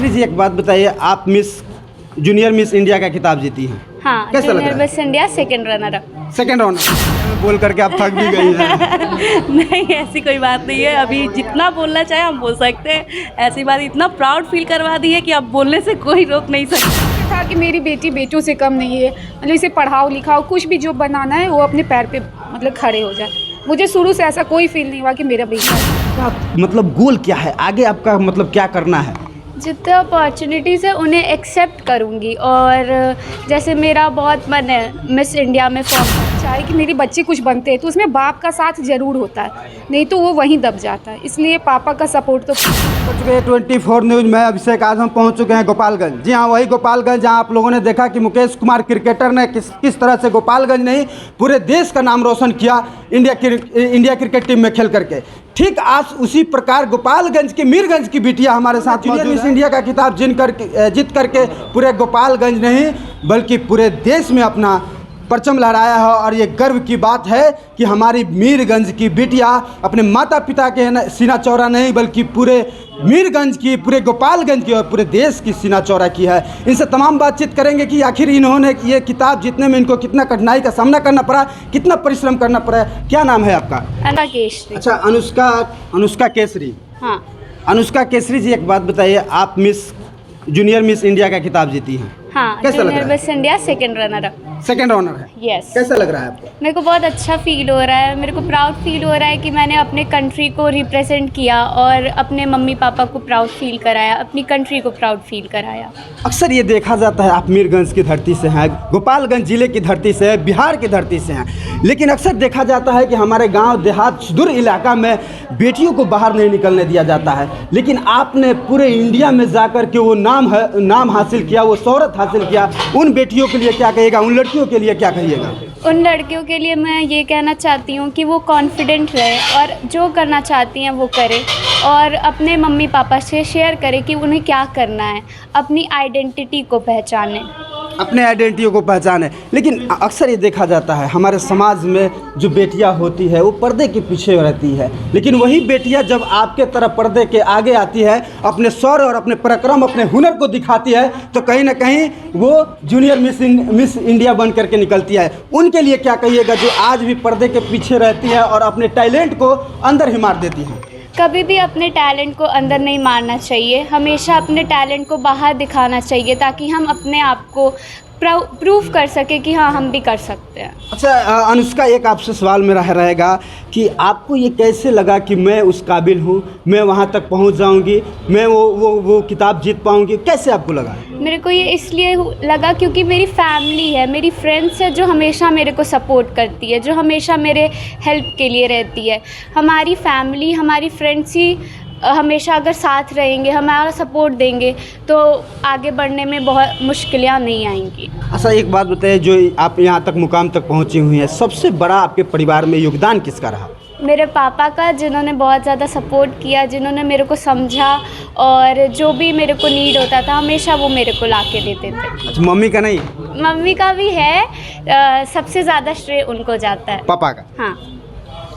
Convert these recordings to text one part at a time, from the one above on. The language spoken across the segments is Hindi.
केसरी जी, एक बात बताइए, आप जूनियर मिस इंडिया का खिताब जीती हैं। हाँ, कैसा लग जूनियर रहा है? Miss India second runner up. Second round बोल करके आप थक भी गई हैं। नहीं, ऐसी कोई बात नहीं है। अभी जितना बोलना चाहे हम बोल सकते हैं। ऐसी बात, इतना प्राउड फील करवा दी है कि अब बोलने से कोई रोक नहीं सकता। था कि मेरी बेटी बेटों से कम नहीं है, मतलब इसे पढ़ाओ लिखाओ, कुछ भी जो बनाना है वो अपने पैर पे मतलब खड़े हो जाए। मुझे शुरू से ऐसा कोई फील नहीं हुआ कि मेरा बेटा है। मतलब गोल क्या है आगे आपका, मतलब क्या करना है? जितने अपॉर्चुनिटीज़ है उन्हें एक्सेप्ट करूँगी, और जैसे मेरा बहुत मन है मिस इंडिया में फॉर्म चाहे कि मेरी बच्ची कुछ बनते हैं तो उसमें बाप का साथ ज़रूर होता है, नहीं तो वो वहीं दब जाता है। इसलिए पापा का सपोर्ट तो। पहुंच गए 24 न्यूज़ में अभिषेक। आज हम पहुंच चुके हैं गोपालगंज। जी हाँ, वही गोपालगंज जहां आप लोगों ने देखा कि मुकेश कुमार क्रिकेटर ने किस तरह से गोपालगंज नहीं पूरे देश का नाम रोशन किया इंडिया क्रिकेट टीम में खेल करके। ठीक आज उसी प्रकार गोपालगंज की मीरगंज की बिटिया हमारे साथ मौजूद है। मिस इंडिया का खिताब जीत करके पूरे गोपालगंज नहीं बल्कि पूरे देश में अपना परचम लहराया है। और ये गर्व की बात है कि हमारी मीरगंज की बिटिया अपने माता पिता के सीना चौड़ा नहीं बल्कि पूरे मीरगंज की, पूरे गोपालगंज की और पूरे देश की सीना चौड़ा की है। इनसे तमाम बातचीत करेंगे कि आखिर इन्होंने ये किताब जीतने में इनको कितना कठिनाई का सामना करना पड़ा, कितना परिश्रम करना पड़ा। क्या नाम है आपका? अनुष्का केसरी। अच्छा, अनुष्का केसरी। हाँ। अनुष्का केसरी जी, एक बात बताइए, आप जूनियर मिस इंडिया का खिताब जीती हैं। हाँ, कैसा लग रहा जूनियर है? Miss India second runner up. Second honour है। यस। कैसा लग रहा है आपको? मेरे को बहुत अच्छा फील हो रहा है, मेरे को प्राउड फील हो रहा है कि मैंने अपने कंट्री को रिप्रेजेंट किया और अपने मम्मी पापा को प्राउड फील कराया, अपनी कंट्री को प्राउड फील कराया। अक्सर ये देखा जाता है आप मीरगंज की धरती से हैं, गोपालगंज जिले की धरती से, बिहार की धरती से हैं, लेकिन अक्सर देखा जाता है कि हमारे गांव देहात सुदूर इलाका में बेटियों को बाहर नहीं निकलने दिया जाता है। लेकिन आपने पूरे इंडिया में जाकर के वो नाम हासिल किया, वो शोहरत हासिल किया। उन बेटियों के लिए क्या कहिएगा, उन लड़कियों के लिए क्या कहिएगा? उन लड़कियों के लिए मैं ये कहना चाहती हूँ कि वो कॉन्फिडेंट रहे और जो करना चाहती हैं वो करें, और अपने मम्मी पापा से शेयर करें कि उन्हें क्या करना है, अपनी आइडेंटिटी को पहचानें। अपने आइडेंटिटी को पहचाने। लेकिन अक्सर ये देखा जाता है हमारे समाज में जो बेटियां होती है वो पर्दे के पीछे रहती है, लेकिन वही बेटियां जब आपके तरफ पर्दे के आगे आती है, अपने शौर्य और अपने पराक्रम, अपने हुनर को दिखाती है, तो कहीं ना कहीं वो जूनियर मिस इंडिया बन करके निकलती है। उनके लिए क्या कहिएगा जो आज भी पर्दे के पीछे रहती है और अपने टैलेंट को अंदर ही मार देती हैं? कभी भी अपने टैलेंट को अंदर नहीं मारना चाहिए, हमेशा अपने टैलेंट को बाहर दिखाना चाहिए ताकि हम अपने आप को प्रूव कर सके कि हाँ हम भी कर सकते हैं। अच्छा अनुष्का, एक आपसे सवाल मेरा रहेगा कि आपको ये कैसे लगा कि मैं उस काबिल हूँ, मैं वहाँ तक पहुँच जाऊँगी, मैं वो किताब जीत पाऊँगी, कैसे आपको लगा? मेरे को ये इसलिए लगा क्योंकि मेरी फैमिली है, मेरी फ्रेंड्स है जो हमेशा मेरे को सपोर्ट करती है, जो हमेशा मेरे हेल्प के लिए रहती है। हमारी फैमिली, हमारी फ्रेंड्स ही हमेशा अगर साथ रहेंगे, हमारा सपोर्ट देंगे तो आगे बढ़ने में बहुत मुश्किलें नहीं आएंगी। अच्छा एक बात बताइए, जो आप यहाँ तक मुकाम तक पहुँची हुई हैं, सबसे बड़ा आपके परिवार में योगदान किसका रहा? मेरे पापा का, जिन्होंने बहुत ज़्यादा सपोर्ट किया, जिन्होंने मेरे को समझा और जो भी मेरे को नीड होता था हमेशा वो मेरे को ला के देते थे। अच्छा, मम्मी का नहीं? मम्मी का भी है, सबसे ज़्यादा श्रेय उनको जाता है। पापा का? हाँ।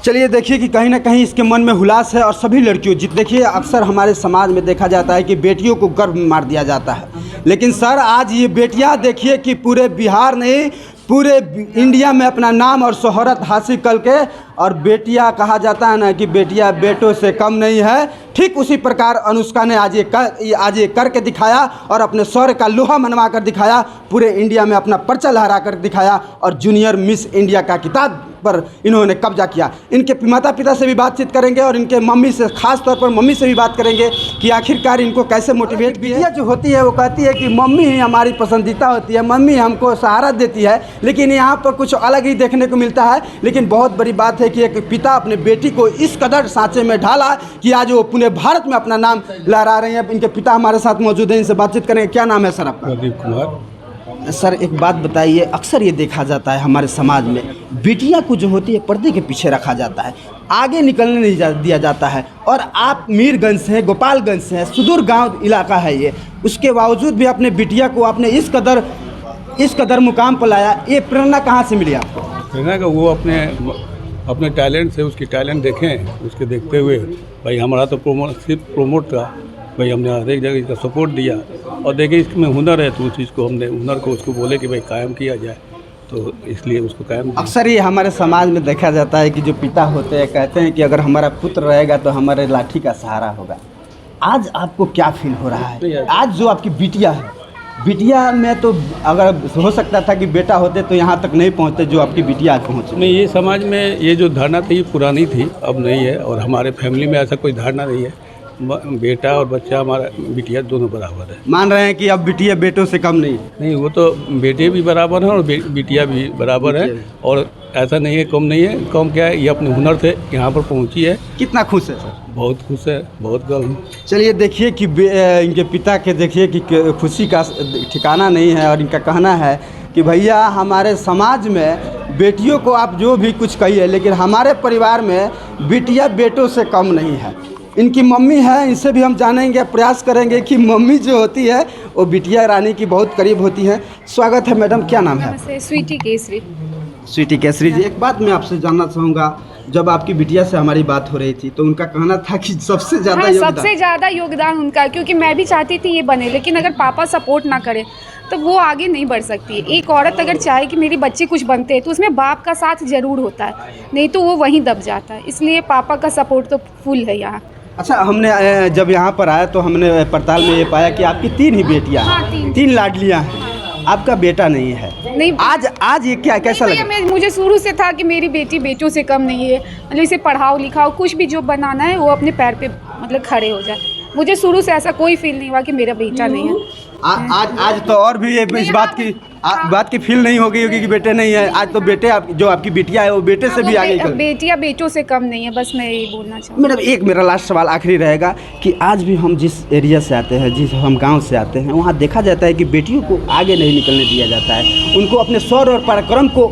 चलिए देखिए कि कहीं ना कहीं इसके मन में हुलास है। और सभी लड़कियों, देखिए अक्सर हमारे समाज में देखा जाता है कि बेटियों को गर्व में मार दिया जाता है, लेकिन सर आज ये बेटियां देखिए कि पूरे बिहार नहीं पूरे इंडिया में अपना नाम और शोहरत हासिल करके, और बेटियां कहा जाता है ना कि बेटियां बेटों से कम नहीं है, ठीक उसी प्रकार अनुष्का ने आज ये करके दिखाया और अपने शौर्य का लोहा मनवा कर दिखाया, पूरे इंडिया में अपना पर्चा लहरा कर दिखाया और जूनियर मिस इंडिया का खिताब पर इन्होंने कब्जा किया। इनके माता पिता से भी बातचीत करेंगे और इनके मम्मी से, खास तौर पर मम्मी से भी बात करेंगे कि आखिरकार इनको कैसे मोटिवेट किया। बिटिया जो होती है वो कहती है कि मम्मी ही हमारी पसंदीदा होती है, मम्मी हमको सहारा देती है, लेकिन यहाँ पर कुछ अलग ही देखने को मिलता है। लेकिन बहुत बड़ी बात है कि एक पिता अपने बेटी को इस कदर सांचे में ढाला कि आज वो पूरे भारत में अपना नाम लहरा रहे हैं। इनके पिता हमारे साथ मौजूद हैं, इनसे बातचीत करेंगे। क्या नाम है सर आपका? प्रदीप कुमार। सर एक बात बताइए, अक्सर ये देखा जाता है हमारे समाज में बेटियां को जो होती है पर्दे के पीछे रखा जाता है, आगे निकलने नहीं दिया जाता है, और आप मीरगंज से हैं, गोपालगंज से हैं, सुदूर गांव इलाका है ये, उसके बावजूद भी अपने बिटिया को आपने इस कदर मुकाम पर लाया। ये प्रेरणा कहाँ से मिली आपको? प्रेरणा का वो अपने टैलेंट से, उसकी टैलेंट देखें, उसके देखते हुए भाई हमारा तो सिर्फ प्रोमोट था, भाई हमने हर एक जगह इसका सपोर्ट दिया और देखिए इसमें हुनर है तो उस चीज़ को हमने हुनर को उसको बोले कि भाई कायम किया जाए, तो इसलिए उसको कायम किया। अक्सर ये हमारे समाज में देखा जाता है कि जो पिता होते हैं कहते हैं कि अगर हमारा पुत्र रहेगा तो हमारे लाठी का सहारा होगा। आज आपको क्या फील हो रहा है? आज जो आपकी बिटिया है, बिटिया में तो अगर हो सकता था कि बेटा होते तो यहाँ तक नहीं पहुँचते जो आपकी बिटिया आज पहुँचे। नहीं, ये समाज में ये जो धारणा थी पुरानी थी, अब नहीं है। और हमारे फैमिली में ऐसा कोई धारणा नहीं है, बेटा और बच्चा हमारा बिटिया दोनों बराबर है। मान रहे हैं कि अब बिटिया बेटों से कम नहीं? नहीं, वो तो बेटे भी बराबर हैं और बिटिया भी बराबर है। और ऐसा नहीं है कम नहीं है, कम क्या है, ये अपने हुनर से यहाँ पर पहुँची है। कितना खुश है सर? बहुत खुश है, बहुत गर्व है। चलिए देखिए कि इनके पिता के देखिए कि खुशी का ठिकाना नहीं है और इनका कहना है कि भैया हमारे समाज में बेटियों को आप जो भी कुछ कहिए लेकिन हमारे परिवार में बिटिया बेटों से कम नहीं है। इनकी मम्मी है, इनसे भी हम जानेंगे, प्रयास करेंगे कि मम्मी जो होती है वो बिटिया रानी की बहुत करीब होती है। स्वागत है मैडम, क्या नाम है? नमस्ते, स्वीटी केसरी। स्वीटी केसरी जी, एक बात मैं आपसे जानना चाहूँगा, जब आपकी बिटिया से हमारी बात हो रही थी तो उनका कहना था कि सबसे ज़्यादा हाँ, सबसे ज़्यादा योगदान उनका है, क्योंकि मैं भी चाहती थी ये बने, लेकिन अगर पापा सपोर्ट ना करें तो वो आगे नहीं बढ़ सकती। एक औरत अगर चाहे कि मेरे बच्चे कुछ बनते हैं तो उसमें बाप का साथ ज़रूर होता है, नहीं तो वो वहीं दब जाता है। इसलिए पापा का सपोर्ट तो फुल है यहाँ। अच्छा, हमने जब यहाँ पर आया तो हमने पड़ताल में ये पाया कि आपकी 3 ही बेटियाँ हैं। हाँ, 3 लाडलियाँ हैं, आपका बेटा नहीं है। नहीं, आज ये क्या कैसा लगा? मुझे शुरू से था कि मेरी बेटी बेटों से कम नहीं है, मतलब इसे पढ़ाओ लिखाओ, कुछ भी जो बनाना है वो अपने पैर पे मतलब खड़े हो जाए। मुझे शुरू से ऐसा कोई फील नहीं हुआ कि मेरा बेटा नहीं है। आज तो और भी इस बात की फील नहीं होगी कि बेटे नहीं है। आज तो बेटे जो आपकी बेटियां है वो बेटे से भी आगे निकल। बेटियां बेटों से कम नहीं है, बस मैं यही बोलना चाहूँ। मैडम, एक मेरा लास्ट सवाल आखिरी रहेगा कि आज भी हम जिस एरिया से आते हैं, जिस हम गांव से आते हैं, वहाँ देखा जाता है कि बेटियों को आगे नहीं निकलने दिया जाता है, उनको अपने शौर्य और पराक्रम को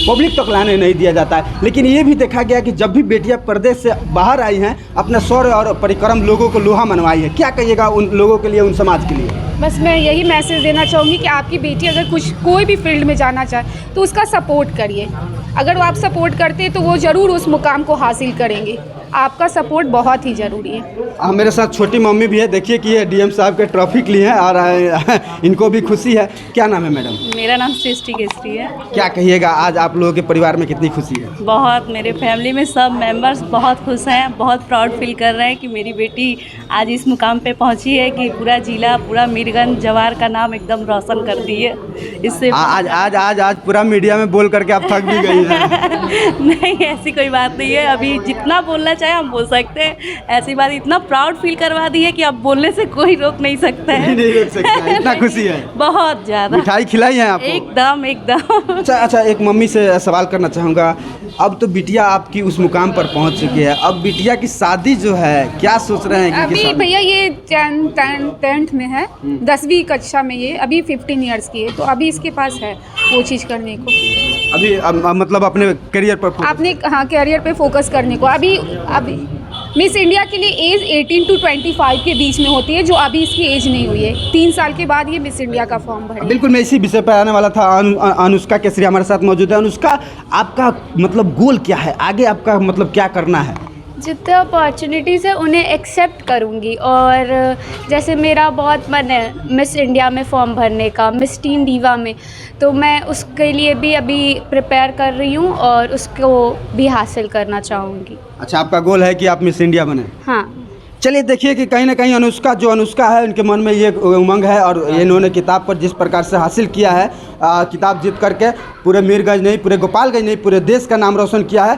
पब्लिक तक लाने नहीं दिया जाता है। लेकिन ये भी देखा गया कि जब भी बेटियाँ प्रदेश से बाहर आई हैं, अपना शौर्य और पराक्रम लोगों को लोहा मनवाई है। क्या कहिएगा उन लोगों के लिए, उन समाज के लिए? बस मैं यही मैसेज देना चाहूँगी कि आपकी बेटी अगर कोई भी फील्ड में जाना चाहे तो उसका सपोर्ट करिए। अगर वो आप सपोर्ट करते तो वो ज़रूर उस मुकाम को हासिल करेंगे। आपका सपोर्ट बहुत ही ज़रूरी है। मेरे साथ छोटी मम्मी भी है, देखिए कि ये डीएम साहब के ट्रॉफी ली है और इनको भी खुशी है। क्या नाम है मैडम? मेरा नाम सृष्टि केसरी है। क्या कहिएगा, आज आप लोगों के परिवार में कितनी खुशी है? बहुत, मेरे फैमिली में सब मेंबर्स बहुत खुश हैं, बहुत प्राउड फील कर रहे हैं कि मेरी बेटी आज इस मुकाम पे पहुंची है कि पूरा जिला, पूरा मीरगंज जवार का नाम एकदम रोशन कर दी है। इससे आज पूरा मीडिया में बोल करके आप थक भी गई हैं। नहीं, ऐसी कोई बात नहीं है। अभी जितना बोलना चाहे हम बोल सकते हैं। ऐसी बात इतना प्राउड फील करवा दी है कि अब बोलने से कोई रोक नहीं सकता है। नहीं रोक सकता है, इतना खुशी है। बहुत ज़्यादा। मिठाई खिलाई है आपको? एकदम एकदम। अच्छा, एक मम्मी से सवाल करना चाहूँगा। अब तो बिटिया आपकी उस मुकाम पर पहुंच चुकी है, अब बिटिया की शादी जो है क्या सोच रहे हैं? अभी भैया ये 10th में है, 10वीं कक्षा में, ये अभी 15 ईयर्स की है, तो अभी इसके पास है वो चीज़ करने को। अभी मतलब अपने करियर पर हाँ, करियर पे फोकस करने को। अभी मिस इंडिया के लिए एज 18 to 25 के बीच में होती है, जो अभी इसकी एज नहीं हुई है। 3 साल के बाद ये मिस इंडिया का फॉर्म भरेगी। बिल्कुल, मैं इसी विषय पर आने वाला था। अनुष्का केसरी हमारे साथ मौजूद है। अनुष्का, आपका मतलब गोल क्या है आगे, आपका मतलब क्या करना है? जितने अपॉर्चुनिटीज़ है उन्हें एक्सेप्ट करूँगी, और जैसे मेरा बहुत मन है मिस इंडिया में फॉर्म भरने का, मिस टीन दीवा में, तो मैं उसके लिए भी अभी प्रिपेयर कर रही हूँ और उसको भी हासिल करना चाहूँगी। अच्छा, आपका गोल है कि आप मिस इंडिया बने? हाँ। चलिए देखिए कि कहीं ना कहीं अनुष्का है, उनके मन में ये उमंग है और इन्होंने किताब पर जिस प्रकार से हासिल किया है, किताब जीत करके पूरे मीरगंज नहीं, पूरे गोपालगंज नहीं, पूरे देश का नाम रोशन किया है।